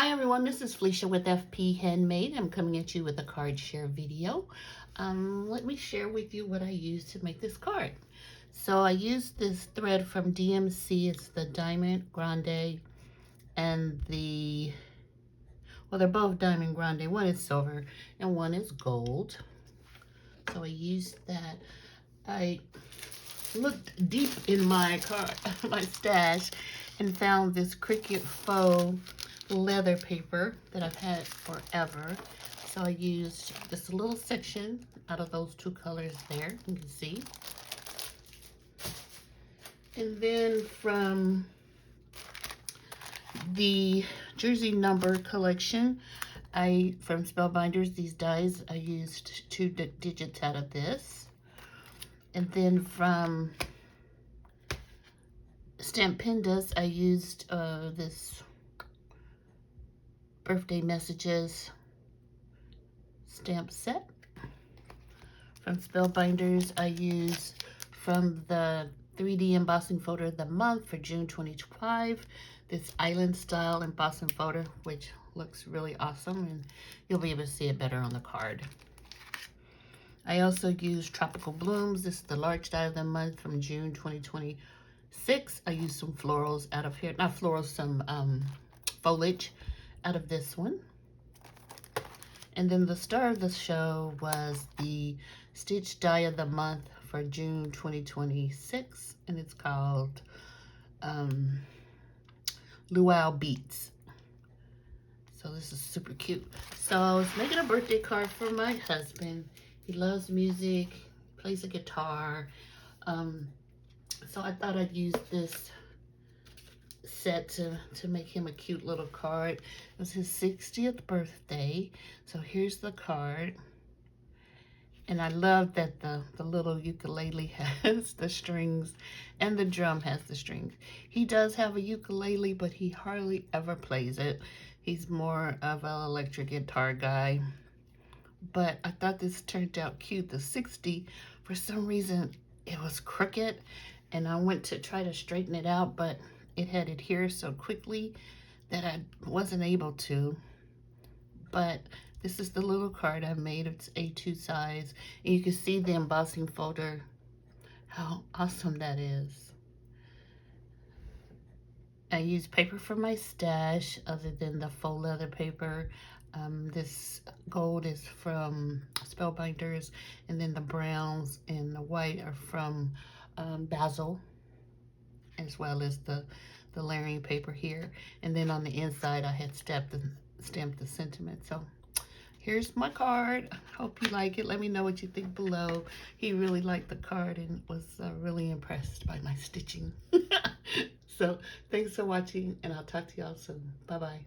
Hi everyone, this is Felicia with FP Handmade. I'm coming at you with a card share video. Let me share with you what I used to make this card. So I used this thread from DMC. It's the Diamond Grande and well, they're both Diamond Grande. One is silver and one is gold. So I used that. I looked deep in my my stash and found this Cricut faux leather paper that I've had forever. So I used just a little section out of those two colors there, you can see. And then from the Jersey Number collection, from Spellbinders, these dies, I used 2 digits out of this. And then from Spellbinders, I used this birthday messages stamp set. From Spellbinders, I use from the 3D embossing folder of the month for June 2025, this island style embossing folder, which looks really awesome, and you'll be able to see it better on the card. I also used Tropical Blooms. This is the large die of the month from June 2026. I used some florals out of here, not florals, some foliage out of this one. And then the star of the show was the Stitch Die of the Month for June 2026, and it's called Luau Beats. So this is super cute. So I was making a birthday card for my husband. He loves music, plays a guitar. So I thought I'd use this set to make him a cute little card. It was his 60th birthday. So here's the card. And I love that the little ukulele has the strings and the drum has the strings. He does have a ukulele, but he hardly ever plays it. He's more of an electric guitar guy. But I thought this turned out cute. The 60, for some reason, it was crooked. And I went to try to straighten it out, but it had adhered so quickly that I wasn't able to. But this is the little card I made. It's A2 size. And you can see the embossing folder, how awesome that is. I used paper from my stash other than the faux leather paper. This gold is from Spellbinders, and then the browns and the white are from Basil, as well as the layering paper here. And then on the inside, I had stamped the sentiment. So here's my card. Hope you like it. Let me know what you think below. He really liked the card and was really impressed by my stitching. So thanks for watching, and I'll talk to y'all soon. Bye-bye.